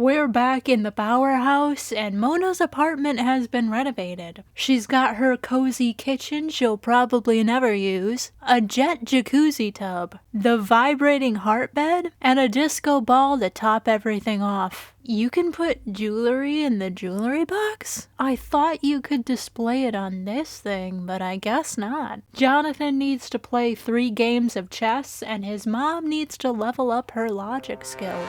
We're back in the powerhouse, and Mona's apartment has been renovated. She's got her cozy kitchen she'll probably never use, a jet jacuzzi tub, the vibrating heart bed, and a disco ball to top everything off. You can put jewelry in the jewelry box? I thought you could display it on this thing, but I guess not. Jonathan needs to play 3 games of chess, and his mom needs to level up her logic skill.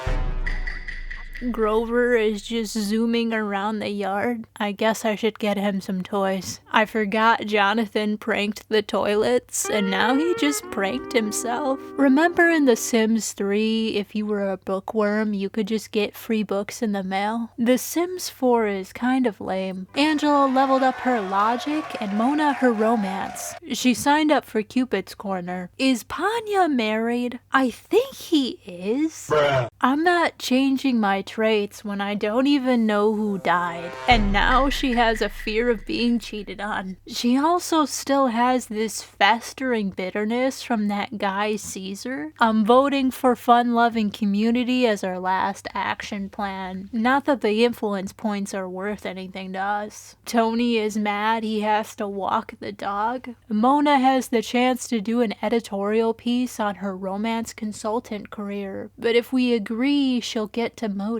Grover is just zooming around the yard. I guess I should get him some toys. I forgot Jonathan pranked the toilets, and now he just pranked himself. Remember in The Sims 3, if you were a bookworm, you could just get free books in the mail? The Sims 4 is kind of lame. Angela leveled up her logic, and Mona her romance. She signed up for Cupid's Corner. Is Panya married? I think he is. Bruh. I'm not changing my traits when I don't even know who died. And now she has a fear of being cheated on. She also still has this festering bitterness from that guy Caesar. I'm voting for fun-loving community as our last action plan. Not that the influence points are worth anything to us. Tony is mad he has to walk the dog. Mona has the chance to do an editorial piece on her romance consultant career, but if we agree, she'll get demoted.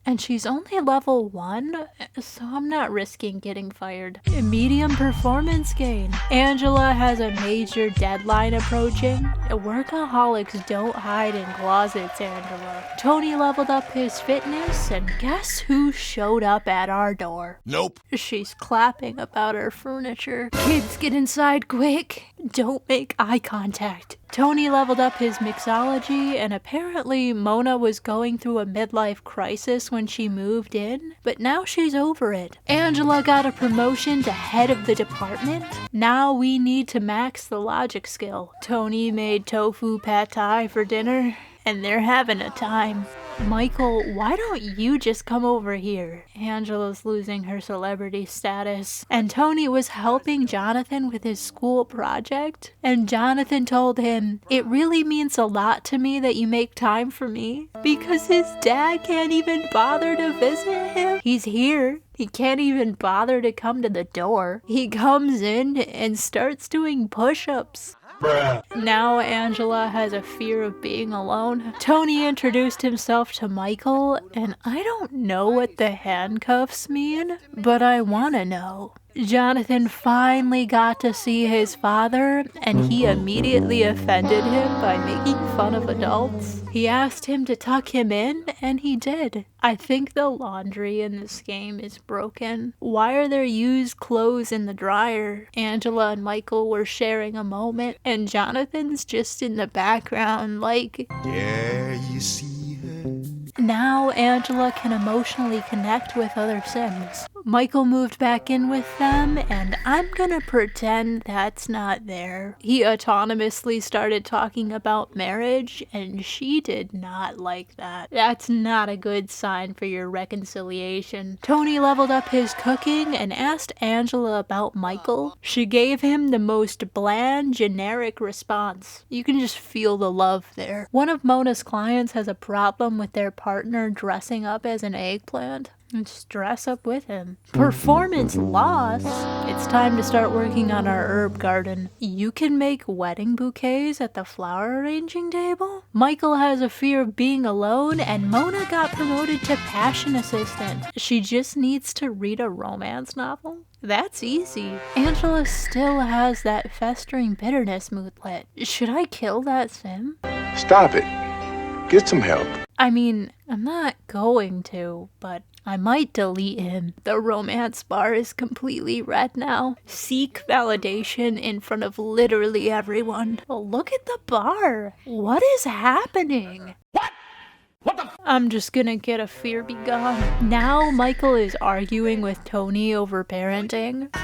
And she's only level 1, so I'm not risking getting fired. A medium performance gain. Angela has a major deadline approaching. Workaholics don't hide in closets, Angela. Tony leveled up his fitness, and guess who showed up at our door? Nope. She's clapping about her furniture. Kids, get inside quick. Don't make eye contact. Tony leveled up his mixology, and apparently Mona was going through a midlife crisis when she moved in, but now she's over it. Angela got a promotion to head of the department. Now we need to max the logic skill. Tony made tofu pad thai for dinner, and they're having a time. Michael, why don't you just come over here? Angela's losing her celebrity status. And Tony was helping Jonathan with his school project. And Jonathan told him, it really means a lot to me that you make time for me. Because his dad can't even bother to visit him. He's here. He can't even bother to come to the door. He comes in and starts doing push-ups. Bruh. Now Angela has a fear of being alone. Tony introduced himself to Michael, and I don't know what the handcuffs mean, but I want to know. Jonathan finally got to see his father, and he immediately offended him by making fun of adults. He asked him to tuck him in, and he did. I think the laundry in this game is broken. Why are there used clothes in the dryer? Angela and Michael were sharing a moment, and Jonathan's just in the background like, there you see her. Now Angela can emotionally connect with other Sims. Michael moved back in with them, and I'm gonna pretend that's not there. He autonomously started talking about marriage, and she did not like that. That's not a good sign for your reconciliation. Tony leveled up his cooking and asked Angela about Michael. She gave him the most bland, generic response. You can just feel the love there. One of Mona's clients has a problem with their partner dressing up as an eggplant. Just dress up with him. Performance loss? It's time to start working on our herb garden. You can make wedding bouquets at the flower arranging table? Michael has a fear of being alone, and Mona got promoted to passion assistant. She just needs to read a romance novel? That's easy. Angela still has that festering bitterness moodlet. Should I kill that Sim? Stop it. Get some help. I mean, I'm not going to, but I might delete him. The romance bar is completely red now. Seek validation in front of literally everyone. Oh, look at the bar. What is happening? What the I'm just gonna get a fear be gone. Now Michael is arguing with Tony over parenting.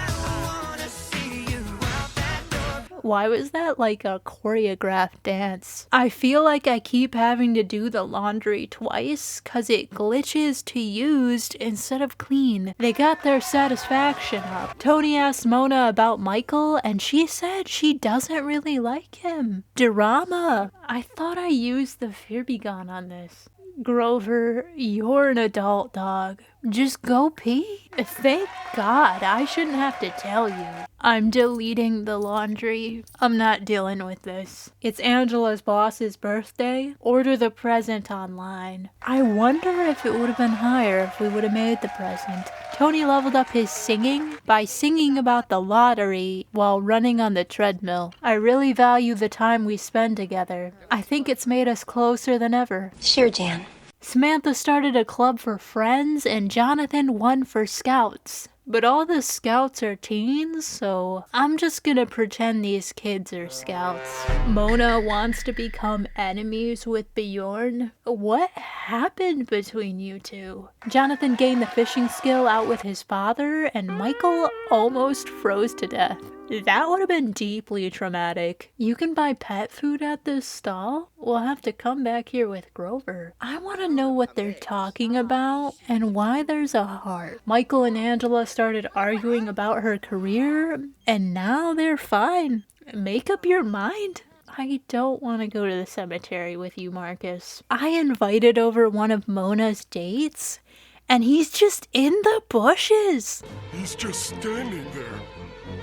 Why was that like a choreographed dance? I feel like I keep having to do the laundry twice cause it glitches to used instead of clean. They got their satisfaction up. Tony asked Mona about Michael and she said she doesn't really like him. Drama. I thought I used the fear be gone on this. Grover, you're an adult dog. Just go pee. Thank God, I shouldn't have to tell you. I'm deleting the laundry. I'm not dealing with this. It's Angela's boss's birthday. Order the present online. I wonder if it would have been higher if we would have made the present. Tony leveled up his singing by singing about the lottery while running on the treadmill. I really value the time we spend together. I think it's made us closer than ever. Sure, Jan. Samantha started a club for friends and Jonathan one for scouts. But all the scouts are teens, so I'm just gonna pretend these kids are scouts. Mona wants to become enemies with Bjorn. What happened between you two? Jonathan gained the fishing skill out with his father, and Michael almost froze to death. That would have been deeply traumatic. You can buy pet food at this stall? We'll have to come back here with Grover. I want to know what they're talking about and why there's a heart. Michael and Angela started arguing about her career, and now they're fine. Make up your mind. I don't want to go to the cemetery with you, Marcus. I invited over one of Mona's dates, and he's just in the bushes. He's just standing there,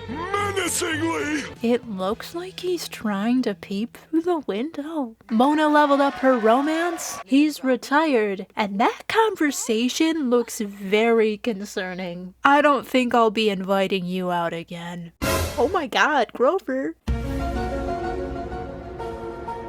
menacingly. It looks like he's trying to peep through the window. Mona leveled up her romance. He's retired, and that conversation looks very concerning. I don't think I'll be inviting you out again. Oh my God, Grover.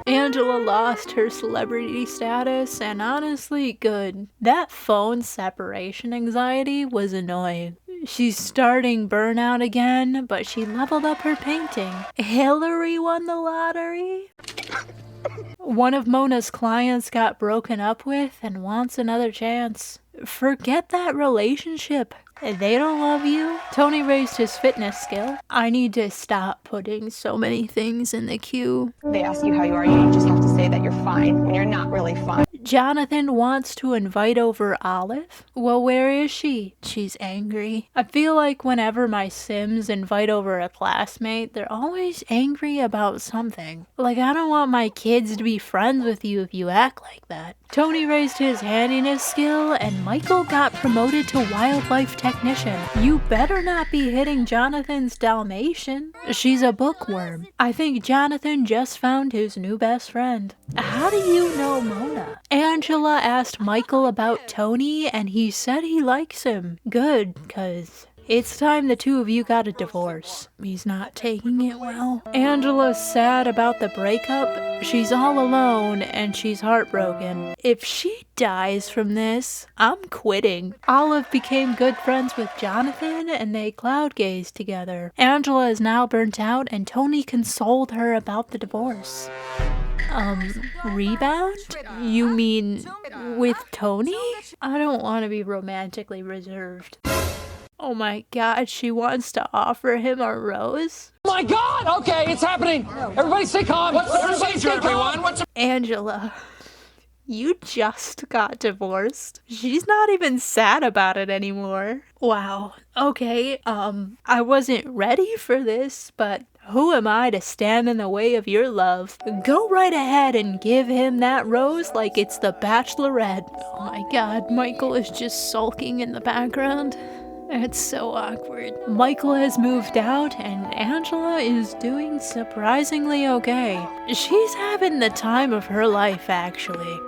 Angela lost her celebrity status, and honestly, good. That phone separation anxiety was annoying. She's starting burnout again, but she leveled up her painting. Hillary won the lottery? One of Mona's clients got broken up with and wants another chance. Forget that relationship. They don't love you. Tony raised his fitness skill. I need to stop putting so many things in the queue. They ask you how you are, you just have to say that you're fine when you're not really fine. Jonathan wants to invite over Olive. Well, where is she? She's angry. I feel like whenever my Sims invite over a classmate, they're always angry about something. Like, I don't want my kids to be friends with you if you act like that. Tony raised his handiness skill, and Michael got promoted to wildlife technician. You better not be hitting Jonathan's Dalmatian. She's a bookworm. I think Jonathan just found his new best friend. How do you know Mona? Angela asked Michael about Tony, and he said he likes him. Good, 'cause it's time the two of you got a divorce. He's not taking it well. Angela's sad about the breakup. She's all alone and she's heartbroken. If she dies from this, I'm quitting. Olive became good friends with Jonathan and they cloud gazed together. Angela is now burnt out and Tony consoled her about the divorce. Rebound? You mean with Tony? I don't want to be romantically reserved. Oh my God, she wants to offer him a rose? Oh my God! Okay, it's happening! Everybody stay calm! What's the procedure, everyone? Angela, you just got divorced. She's not even sad about it anymore. Wow. Okay, I wasn't ready for this, but who am I to stand in the way of your love? Go right ahead and give him that rose like it's the Bachelorette. Oh my God, Michael is just sulking in the background. It's so awkward. Michael has moved out and Angela is doing surprisingly okay. She's having the time of her life, actually.